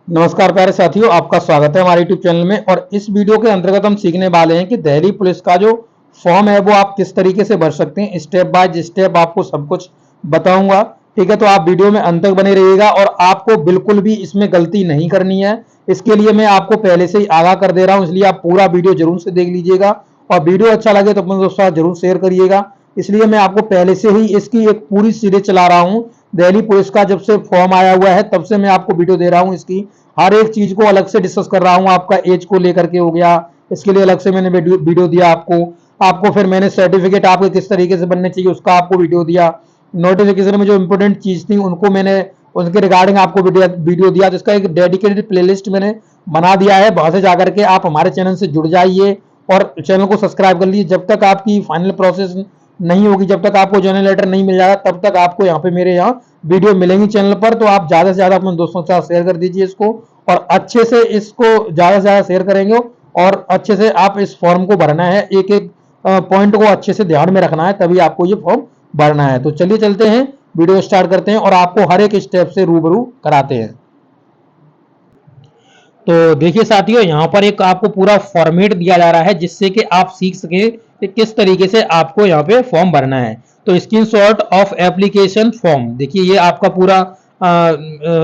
नमस्कार प्यारे साथियों, आपका स्वागत है हमारे यूट्यूब चैनल में। और इस वीडियो के अंतर्गत हम सीखने वाले हैं कि दिल्ली पुलिस का जो फॉर्म है वो आप किस तरीके से भर सकते हैं। स्टेप बाय स्टेप आपको सब कुछ बताऊंगा, ठीक है। तो आप वीडियो में अंत तक बने रहिएगा और आपको बिल्कुल भी इसमें गलती नहीं करनी है। इसके लिए मैं आपको पहले से ही आगाह कर दे रहा हूं, इसलिए आप पूरा वीडियो जरूर से देख लीजिएगा और वीडियो अच्छा लगे तो अपने दोस्तों के साथ जरूर शेयर करिएगा। इसलिए मैं आपको पहले से ही इसकी एक पूरी सीरीज चला रहा हूं। दिल्ली पुलिस का जब से फॉर्म आया हुआ है तब से मैं आपको वीडियो दे रहा हूं, इसकी हर एक चीज को अलग से डिस्कस कर रहा हूं। आपका एज को लेकर के हो गया, इसके लिए अलग से मैंने वीडियो दिया आपको फिर मैंने सर्टिफिकेट आपके किस तरीके से बनने चाहिए उसका आपको वीडियो दिया। नोटिफिकेशन में जो इंपोर्टेंट चीज थी उनको मैंने उनके रिगार्डिंग आपको वीडियो दिया, जिसका एक डेडिकेटेड प्लेलिस्ट मैंने बना दिया है। वहां से जाकर के आप हमारे चैनल से जुड़ जाइए और चैनल को सब्सक्राइब कर लीजिए। जब तक आपकी फाइनल प्रोसेस नहीं होगी, जब तक आपको ज्वाइनिंग लेटर नहीं मिल जाएगा, तब तक आपको यहाँ पे मेरे यहाँ वीडियो मिलेंगी चैनल पर। तो आप ज्यादा से ज्यादा अपने दोस्तों के साथ शेयर कर दीजिए इसको, और अच्छे से इसको ज्यादा से ज्यादा शेयर करेंगे और अच्छे से आप इस फॉर्म को भरना है। एक एक पॉइंट को अच्छे से ध्यान में रखना है, तभी आपको ये फॉर्म भरना है। तो चलिए चलते हैं, वीडियो स्टार्ट करते हैं और आपको हर एक स्टेप से रूबरू कराते हैं। तो देखिए साथियों, यहाँ पर एक आपको पूरा फॉर्मेट दिया जा रहा है जिससे कि आप सीख सके कि किस तरीके से आपको यहाँ पे फॉर्म भरना है। तो स्क्रीनशॉट ऑफ एप्लीकेशन फॉर्म, देखिए ये आपका पूरा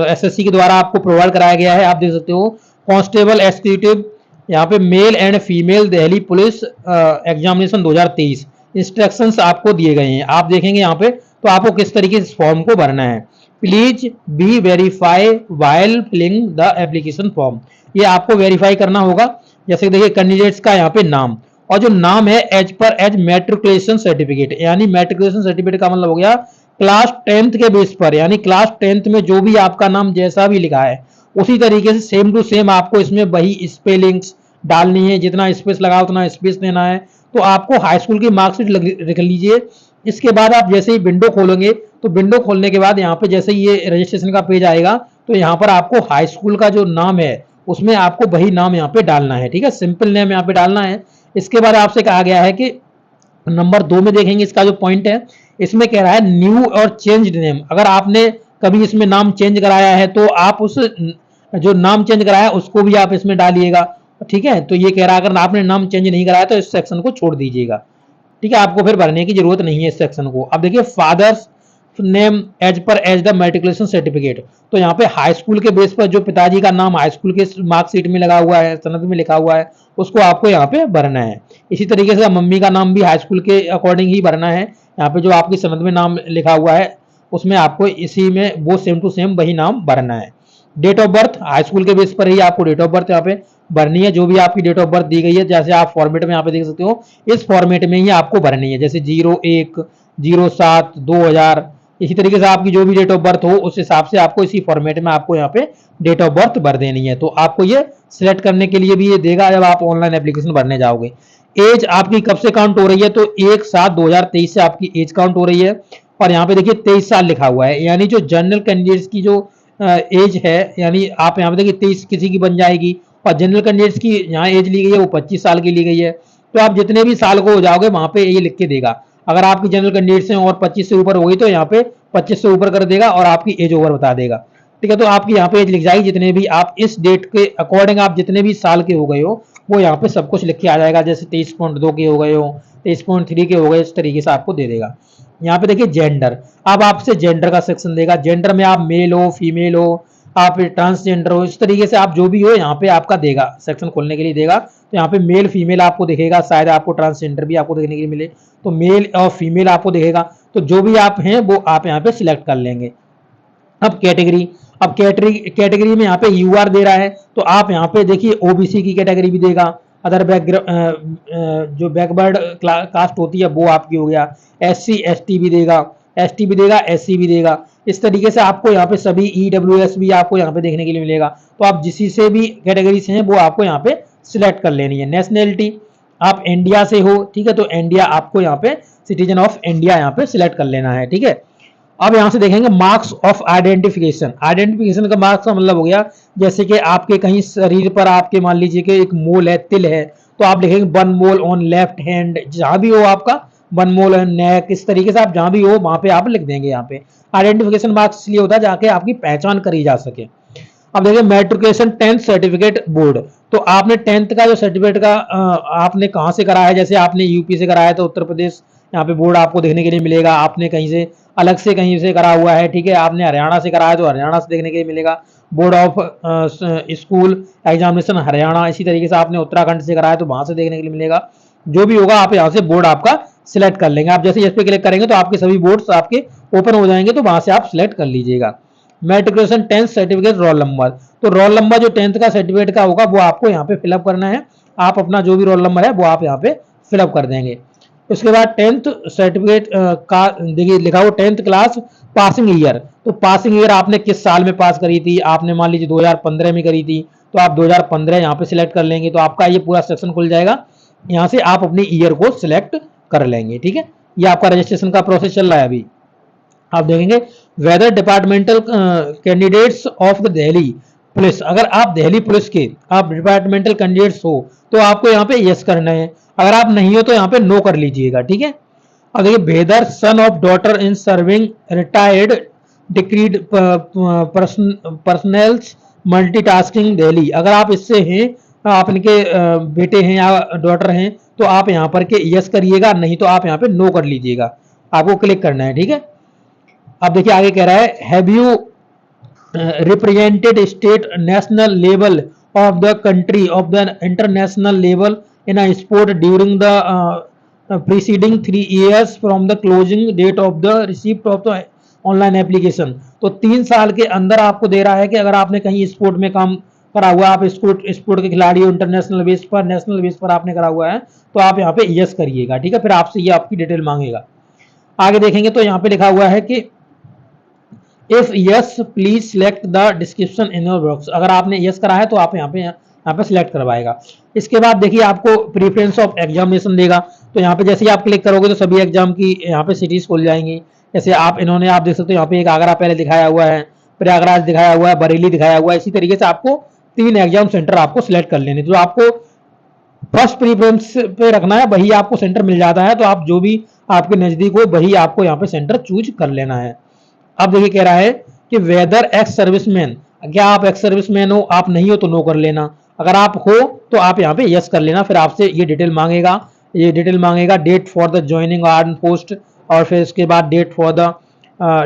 एसएससी के द्वारा आपको प्रोवाइड कराया गया है। आप देख सकते हो कांस्टेबल एग्जीक्यूटिव, यहाँ पे male and female Delhi police examination 2023 instructions आपको दिए गए हैं। आप देखेंगे यहाँ पे तो आपको किस तरीके से फॉर्म को भरना है। Please be verify while filling the application form, ये आपको वेरीफाई करना होगा। जैसे देखिए कैंडिडेट्स का यहाँ पे नाम, और जो नाम है as per as matriculation certificate, यानी मैट्रिकुलेशन सर्टिफिकेट का मतलब हो गया क्लास 10th के बेस पर, यानी क्लास 10th में जो भी आपका नाम जैसा भी लिखा है उसी तरीके से सेम टू सेम आपको इसमें वही स्पेलिंग्स डालनी है। जितना स्पेस लगा उतना स्पेस देना है। तो आपको हाई स्कूल की मार्कशीट लिख लीजिए। इसके बाद आप जैसे ही विंडो खोलेंगे तो विंडो खोलने के बाद यहाँ पे जैसे ही ये रजिस्ट्रेशन का पेज आएगा तो यहाँ पर आपको हाई स्कूल का जो नाम है उसमें आपको वही नाम यहाँ पे डालना है, ठीक है। सिंपल नेम यहाँ पे डालना है। इसके बाद आपसे कहा गया है कि नंबर 2 में देखेंगे इसका जो पॉइंट है, इसमें कह रहा है न्यू और चेंज नेम। अगर आपने कभी इसमें नाम चेंज कराया है तो आप उस जो नाम चेंज कराया उसको भी आप इसमें डालिएगा, ठीक है। तो ये कह रहा है अगर आपने नाम चेंज नहीं कराया तो इस सेक्शन को छोड़ दीजिएगा, ठीक है। आपको फिर भरने की जरूरत नहीं है इस सेक्शन को। अब देखिए father's name as per as the matriculation certificate, तो यहाँ पे हाई स्कूल के बेस पर जो पिताजी का नाम हाई स्कूल के मार्कशीट में लगा हुआ है, सनद में लिखा हुआ है, उसको आपको यहाँ पे भरना है। इसी तरीके से मम्मी का नाम भी हाई स्कूल के अकॉर्डिंग ही भरना है। यहाँ पे जो आपकी सनद में नाम लिखा हुआ है उसमें आपको इसी में वो सेम टू सेम वही नाम भरना है। Date of birth high school के बेस पर ही आपको डेट ऑफ बर्थ यहाँ पे भरनी है। जो भी आपकी डेट ऑफ बर्थ दी गई है, जैसे आप फॉर्मेट में यहाँ पे देख सकते हो, इस फॉर्मेट में ही आपको भरनी है। जैसे 01 07 2000, इसी तरीके से आपकी जो भी डेट ऑफ बर्थ हो उस हिसाब से आपको इसी फॉर्मेट में आपको यहाँ पे डेट ऑफ बर्थ भर देनी है। तो आपको ये सिलेक्ट करने के लिए भी ये देगा जब आप ऑनलाइन एप्लीकेशन भरने जाओगे। एज आपकी कब से काउंट हो रही है, तो 1/7/2023 से आपकी एज काउंट हो रही है। और यहाँ पे देखिए 23 साल लिखा हुआ है, यानी जो जनरल कैंडिडेट्स की जो एज है, यानी आप यहाँ पे देखिए 23 किसी की बन जाएगी, और जनरल कैंडिडेट्स की यहाँ एज ली गई है वो 25 साल की ली गई है। तो आप जितने भी साल को हो जाओगे वहां पे ये लिख के देगा। अगर आपकी जनरल कैंडिडेट्स हैं और 25 से ऊपर होगी तो यहाँ पे 25 से ऊपर कर देगा और आपकी एज ओवर बता देगा, ठीक है। तो आपकी यहाँ पे एज लिख जाएगी, जितने भी आप इस डेट के अकॉर्डिंग आप जितने भी साल के हो गए हो वो यहाँ पे सब कुछ लिख के आ जाएगा। जैसे 23.2 के हो गए हो, 23.3 के हो गए, इस तरीके से आपको दे देगा। यहाँ पे देखिए जेंडर, अब आपसे जेंडर का सेक्शन देगा। जेंडर में आप मेल हो, फीमेल हो, आप ट्रांसजेंडर हो, इस तरीके से आप जो भी हो यहाँ पे आपका देगा, सेक्शन खोलने के लिए देगा। तो यहाँ पे मेल फीमेल आपको दिखेगा, शायद आपको ट्रांसजेंडर भी आपको देखने के लिए मिले, तो मेल और फीमेल आपको दिखेगा। तो जो भी आप हैं वो आप यहाँ पे सिलेक्ट कर लेंगे। अब कैटेगरी, अब कैटेगरी में यहाँ पे यूआर दे रहा है, तो आप यहाँ पे देखिए ओबीसी की कैटेगरी भी देगा। अदर बैकग्राउंड जो बैकवर्ड कास्ट होती है वो आपकी हो गया। एससी एसटी भी देगा, एसटी भी देगा, एससी भी देगा। इस तरीके से आपको यहाँ पे सभी ईडब्ल्यूएस भी आपको यहाँ पे देखने के लिए मिलेगा। तो आप जिसी से भी कैटेगरी से हैं वो आपको यहाँ पे सिलेक्ट कर लेनी है। नेशनैलिटी, आप इंडिया से हो, ठीक है, तो इंडिया आपको यहाँ पे सिटीजन ऑफ इंडिया यहाँ पे सिलेक्ट कर लेना है, ठीक है। अब यहां से देखेंगे मार्क्स ऑफ आइडेंटिफिकेशन। आइडेंटिफिकेशन का मार्क्स का मतलब हो गया जैसे कि आपके कहीं शरीर पर आपके मान लीजिए कि एक मोल है, तिल है, तो आप लिखेंगे 1 मोल ऑन लेफ्ट हैंड, जहां भी हो आपका 1 मोल ऑन नेक, इस तरीके से आप जहां भी हो वहां पे आप लिख देंगे। यहाँ पे आइडेंटिफिकेशन मार्क्स इसलिए होता है जाके आपकी पहचान करी जा सके। अब देखिए मेट्रिकुलेशन 10th सर्टिफिकेट बोर्ड, तो आपने 10th का जो सर्टिफिकेट का आपने कहाँ से करा है, जैसे आपने यूपी से कराया तो उत्तर प्रदेश यहाँ पे बोर्ड आपको देखने के लिए मिलेगा, आपने कहीं से अलग से कहीं से करा हुआ है, ठीक है, आपने हरियाणा से करा है तो हरियाणा से देखने के लिए मिलेगा, board of school examination Haryana, इसी तरीके से आपने उत्तराखंड से करा है तो वहां से देखने के लिए मिलेगा। जो भी होगा आप यहाँ से बोर्ड आपका सिलेक्ट कर लेंगे। आप जैसे इस पे क्लिक करेंगे तो आपके सभी बोर्ड्स आपके ओपन हो जाएंगे, तो वहां से आप सिलेक्ट कर लीजिएगा। Matriculation 10th certificate roll number, तो रोल नंबर जो 10th का सर्टिफिकेट का होगा वो आपको यहाँ पे फिलअप करना है। आप अपना जो भी रोल नंबर है वो आप यहाँ पे फिलअप कर देंगे। उसके बाद 10th सर्टिफिकेट का देखिए लिखा हुआ 10th क्लास पासिंग ईयर, तो पासिंग ईयर आपने किस साल में पास करी थी, आपने मान लीजिए 2015 में करी थी तो आप 2015 यहाँ पे सिलेक्ट कर लेंगे, तो आपका ये पूरा सेक्शन खुल जाएगा। यहाँ से आप अपनी ईयर को सिलेक्ट कर लेंगे, ठीक है। ये आपका रजिस्ट्रेशन का प्रोसेस चल रहा है अभी। आप देखेंगे whether departmental candidates of the Delhi police, अगर आप दिल्ली पुलिस के आप डिपार्टमेंटल कैंडिडेट्स हो तो आपको यहाँ पे यस करना है, अगर आप नहीं हो तो यहाँ पे नो कर लीजिएगा, ठीक है। अब देखिए whether son of daughter in serving retired decreed personals multitasking Delhi, अगर आप इससे हैं आप इनके बेटे हैं या डॉटर हैं तो आप यहाँ पर के यस करिएगा, नहीं तो आप यहाँ पे नो कर लीजिएगा, आपको क्लिक करना है, ठीक है। अब देखिए आगे कह रहा है have you represented state national level of the country of the international level in a sport during the preceding 3 years from the closing date of the receipt of the online application, तो 3 साल के अंदर आपको दे रहा है कि अगर आपने कहीं स्पोर्ट में काम करा हुआ, आप स्पोर्ट के खिलाड़ी हो, इंटरनेशनल बेस पर नेशनल बेस पर आपने करा हुआ है तो आप यहाँ पे यस करिएगा, ठीक है। फिर आपसे ये आपकी डिटेल मांगेगा। आगे देखेंगे तो यहाँ पे लिखा हुआ है कि if yes please select the description in your box, अगर आपने यस करा है तो आप यहाँ पे सिलेक्ट करवाएगा। इसके बाद देखिए आपको प्रीफरेंस ऑफ एग्जामिनेशन देगा, तो यहाँ पे जैसे ही आप क्लिक करोगे तो सभी एग्जाम की यहाँ पे सिटीज खुल जाएंगी। जैसे आप देख सकते हो यहाँ पे एक आगरा पहले दिखाया हुआ है, प्रयागराज दिखाया हुआ है, बरेली दिखाया हुआ है, इसी तरीके से आपको 3 एग्जाम सेंटर आपको सिलेक्ट कर लेने, जो आपको फर्स्ट प्रीफरेंस पे रखना है वही आपको सेंटर मिल जाता है, तो आप जो भी आपके नजदीक हो वही आपको यहाँ पे सेंटर चूज कर लेना है। अब देखिए कह रहा है कि वेदर एक्स सर्विसमैन, क्या आप एक्स सर्विसमैन हो, आप नहीं हो तो नो कर लेना, अगर आप हो तो आप यहाँ पे यस कर लेना। फिर आपसे ये डिटेल मांगेगा date for the joining arm post, और फिर इसके बाद date for the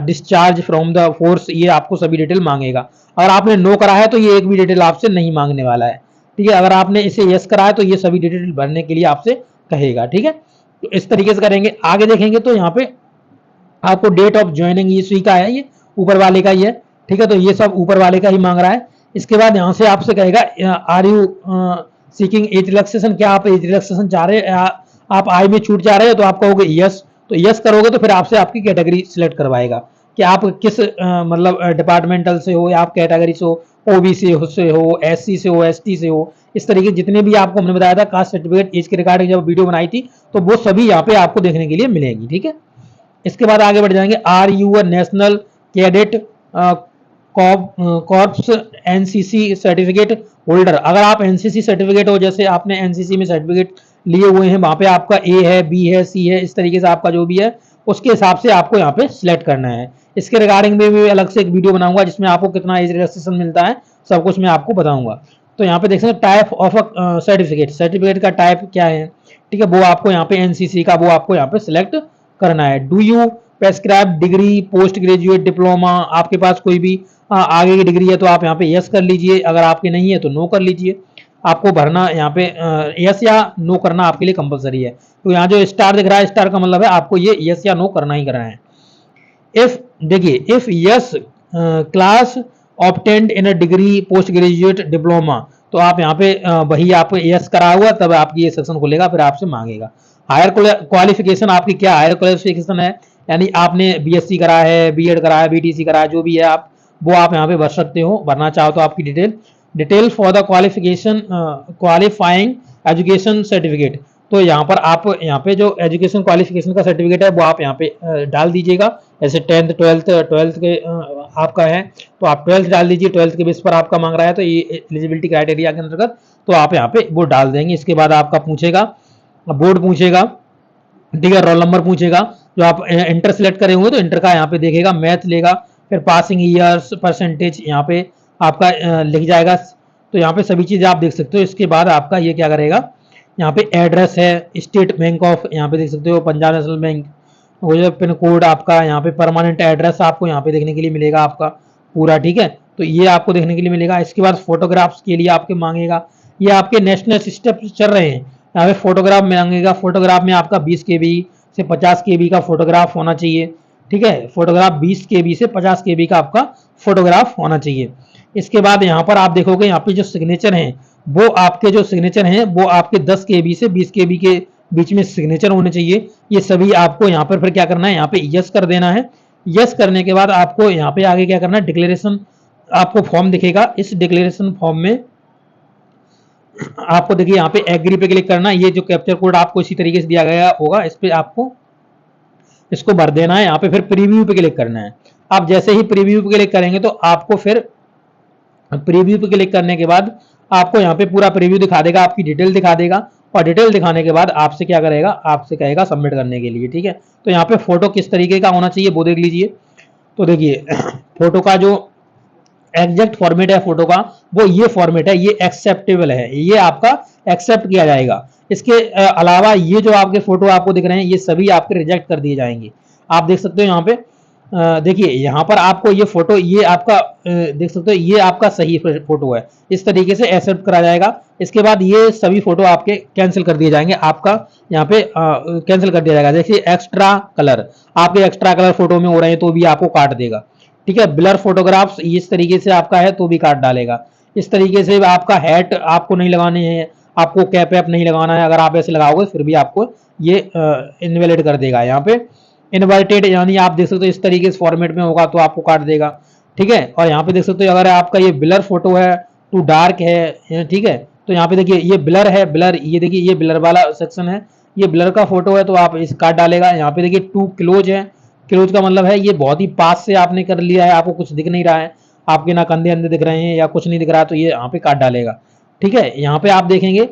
discharge from the force, ये आपको सभी डिटेल मांगेगा। अगर आपने नो करा है तो ये एक भी डिटेल आपसे नहीं मांगने वाला है, ठीक है। अगर आपने इसे यस करा है तो ये सभी डिटेल भरने के लिए आपसे कहेगा, ठीक है। तो इस तरीके से करेंगे। आगे देखेंगे तो यहाँ पे आपको डेट ऑफ ज्वाइनिंग ये का है, ये ऊपर वाले का ही है, ठीक है। तो ये सब ऊपर वाले का ही मांग रहा है। इसके बाद यहाँ से आपसे कहेगा are you seeking age relaxation, क्या आप एज रिलैक्सेशन चाह रहे हैं, आप आय में छूट चाह रहे हो, तो आप कहोगे यस, तो यस करोगे तो फिर आपसे आपकी कैटेगरी सिलेक्ट करवाएगा कि आप किस मतलब डिपार्टमेंटल से हो या आप कैटेगरी से हो, ओबीसी से हो, एससी से हो, एसटी से हो, इस तरीके जितने भी आपको हमने बताया था कास्ट सर्टिफिकेट एज के रिगार्डिंग जब वीडियो बनाई थी तो वो सभी यहाँ पे आपको देखने के लिए मिलेगी, ठीक है। इसके बाद आगे बढ़ जाएंगे are you a national cadet corps NCC certificate holder, अगर आप एनसीसी सर्टिफिकेट हो, जैसे आपने एनसीसी में सर्टिफिकेट लिए हुए हैं, वहां पे आपका ए है, बी है, सी है, इस तरीके से आपका जो भी है उसके हिसाब से आपको यहाँ पे सिलेक्ट करना है। इसके रिगार्डिंग में भी अलग से एक वीडियो बनाऊंगा जिसमें आपको कितना एज रिलैक्सेशन मिलता है सब कुछ मैं आपको बताऊंगा। तो यहाँ पे देख सकते हैं टाइप ऑफ सर्टिफिकेट का टाइप क्या है, ठीक है, वो आपको यहाँ पे एनसीसी का वो आपको यहाँ पे सिलेक्ट करना है। Do you prescribe degree post graduate diploma, आपके पास कोई भी आगे की डिग्री है तो आप यहाँ पे यस कर लीजिए, अगर आपकी नहीं है तो नो कर लीजिए। आपको भरना यहाँ पे यस या नो करना आपके लिए कंपलसरी है। तो यहाँ जो स्टार दिख रहा है स्टार का मतलब है आपको ये यस या नो करना ही करना है। इफ देखिए if yes class obtained in a degree post graduate diploma, तो आप यहाँ पे वही आपको यस करा हुआ तब आपकी ये सेक्शन खुलेगा, फिर आपसे मांगेगा। हायर क्वालिफिकेशन आपकी क्या हायर क्वालिफिकेशन है, यानी आपने बीएससी करा है, बीएड करा है, बीटीसी करा है, जो भी है आप वो आप यहाँ पे भर सकते हो, भरना चाहो तो आपकी detail for the qualification qualifying education certificate, तो यहाँ पर आप यहाँ पे जो एजुकेशन क्वालिफिकेशन का सर्टिफिकेट है वो आप यहाँ पे डाल दीजिएगा। जैसे 10th 12th के आपका है तो आप 12th डाल दीजिए, 12th के बेस पर आपका मांग रहा है तो ये एलिजिबिलिटी क्राइटेरिया के अंतर्गत तो आप यहाँ पे वो डाल देंगे। इसके बाद आपका पूछेगा बोर्ड पूछेगा, ठीक है, रोल नंबर पूछेगा, जो आप इंटर सेलेक्ट करे होंगे तो इंटर का यहाँ पे देखेगा, मैथ लेगा, फिर पासिंग ईयर्स परसेंटेज यहाँ पे आपका लिख जाएगा। तो यहाँ पे सभी चीज़ें आप देख सकते हो। इसके बाद आपका ये क्या करेगा, यहाँ पे एड्रेस है, स्टेट बैंक ऑफ, यहाँ पे देख सकते हो पंजाब नेशनल बैंक, वो जो पिन कोड आपका, यहाँ पे परमानेंट एड्रेस आपको यहाँ पे देखने के लिए मिलेगा आपका पूरा, ठीक है। तो ये आपको देखने के लिए मिलेगा। इसके बाद फोटोग्राफ्स के लिए आपके मांगेगा, ये आपके नेशनल स्टेप चल रहे हैं, यहाँ पे फोटोग्राफ मांगेगा। फोटोग्राफ में आपका 20 KB से 50 KB का फोटोग्राफ होना चाहिए, ठीक है। फोटोग्राफ 20 KB से 50 KB का आपका फोटोग्राफ होना चाहिए। इसके बाद यहाँ पर आप देखोगे, यहाँ पे जो सिग्नेचर हैं वो आपके जो सिग्नेचर हैं वो आपके 10 KB से 20 KB के बीच में सिग्नेचर होने चाहिए। ये सभी आपको यहाँ पर फिर क्या करना है, यहाँ पे यस कर देना है। यस करने के बाद आपको यहाँ पे आगे क्या करना है, डिक्लेरेशन आपको फॉर्म दिखेगा। इस डिक्लेरेशन फॉर्म में आपको देखिए यहाँ पे एग्री पे क्लिक करना है। ये जो कैप्चर कोड आपको इसी तरीके से दिया गया होगा, इस पे आपको इसको भर देना है। यहाँ पे फिर प्रीव्यू पे क्लिक करना है। आप जैसे ही प्रीव्यू पे क्लिक करेंगे तो आपको फिर प्रीव्यू पे क्लिक करने के बाद आपको यहाँ पे पूरा प्रीव्यू दिखा देगा, आपकी डिटेल दिखा देगा, और डिटेल दिखाने के बाद आपसे क्या करेगा, आपसे कहेगा सबमिट करने के लिए, ठीक है। तो यहाँ पे फोटो किस तरीके का होना चाहिए वो देख लीजिए। तो देखिए फोटो का जो एग्जैक्ट फॉर्मेट है फोटो का, वो ये फॉर्मेट है, ये एक्सेप्टेबल है, ये आपका एक्सेप्ट किया जाएगा। इसके अलावा ये जो आपके फोटो आपको दिख रहे हैं ये सभी आपके रिजेक्ट कर दिए जाएंगे। आप देख सकते हो यहाँ पे, देखिए यहाँ पर आपको ये फोटो, ये आपका देख सकते हो ये आपका सही फोटो है, इस तरीके से एक्सेप्ट करा जाएगा। इसके बाद ये सभी फोटो आपके कैंसिल कर दिए जाएंगे, आपका यहाँ पे कैंसिल कर दिया जाएगा। देखिए एक्स्ट्रा कलर, आपके एक्स्ट्रा कलर फोटो में हो रहे हैं तो भी आपको काट देगा, ठीक है। ब्लर फोटोग्राफ्स इस तरीके से आपका है तो भी काट डालेगा। इस तरीके से आपका हैट आपको नहीं लगाने है, आपको कैप वैप नहीं लगाना है, अगर आप ऐसे लगाओगे फिर भी आपको ये इनवैलिड कर देगा। यहाँ पे इन्वर्टेड यानी आप देख सकते हो इस तरीके से फॉर्मेट में होगा तो आपको काट देगा, ठीक है। और यहाँ पे देख सकते हो अगर आपका ये ब्लर फोटो है, टू डार्क है, ठीक है, तो यहाँ पे देखिए ये ब्लर है, ब्लर, ये देखिए ये ब्लर वाला सेक्शन है, ये ब्लर का फोटो है तो आप इस काट डालेगा। यहाँ पे देखिए टू क्लोज है, क्लोज का मतलब है ये बहुत ही पास से आपने कर लिया है, आपको कुछ दिख नहीं रहा है, आपके ना कंधे अंधे दिख रहे हैं या कुछ नहीं दिख रहा है, तो ये यहाँ पे काट डालेगा, ठीक है। यहाँ पे आप देखेंगे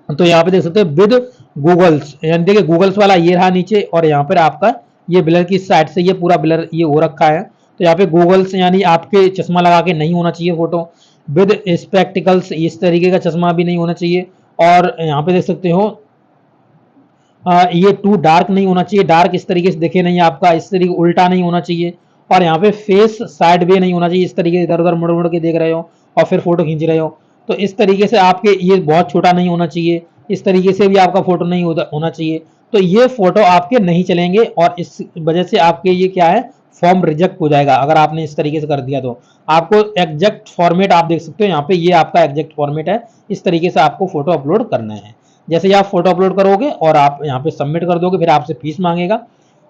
तो यहाँ पे देख सकते हो विद गूगल्स, यानी देखिए गूगल्स वाला ये रहा नीचे, और यहाँ पर आपका ये ब्लर की साइड से ये पूरा ब्लर ये हो रखा है। तो यहाँ पे गूगल्स यानी आपके चश्मा लगा के नहीं होना चाहिए फोटो, विद स्पेक्टिकल्स इस तरीके का चश्मा भी नहीं होना चाहिए। और यहाँ पे देख सकते हो ये टू डार्क नहीं होना चाहिए, डार्क इस तरीके से दिखे नहीं आपका, इस तरीके उल्टा नहीं होना चाहिए। और यहाँ पे फेस साइड वे नहीं होना चाहिए, इस तरीके से इधर उधर मुड़ मुड़ के देख रहे हो और फिर फोटो खींच रहे हो, तो इस तरीके से आपके ये बहुत छोटा नहीं होना चाहिए, इस तरीके से भी आपका फोटो नहीं होना चाहिए। तो ये फोटो आपके नहीं चलेंगे और इस वजह से आपके ये क्या है, फॉर्म रिजेक्ट हो जाएगा अगर आपने इस तरीके से कर दिया। तो आपको एग्जैक्ट फॉर्मेट आप देख सकते हो यहाँ पे, ये आपका एग्जैक्ट फॉर्मेट है, इस तरीके से आपको फोटो अपलोड करना है। जैसे ही आप फोटो अपलोड करोगे और आप यहाँ पे सबमिट कर दोगे, फिर आपसे फीस मांगेगा,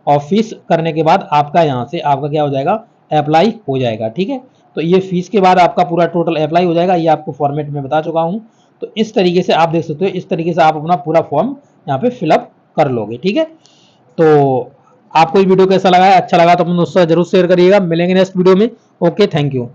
और फीस करने के बाद आपका यहाँ से आपका क्या हो जाएगा, अप्लाई हो जाएगा, ठीक है। तो ये फीस के बाद आपका पूरा टोटल अप्लाई हो जाएगा, ये आपको फॉर्मेट में बता चुका हूँ। तो इस तरीके से आप देख सकते हो, इस तरीके से आप अपना पूरा फॉर्म यहाँ पे फिलअप कर लोगे, ठीक है। तो आपको ये वीडियो कैसा लगा है, अच्छा लगा तो अपने दोस्तों जरूर शेयर करिएगा। मिलेंगे नेक्स्ट वीडियो में। Okay, thank you.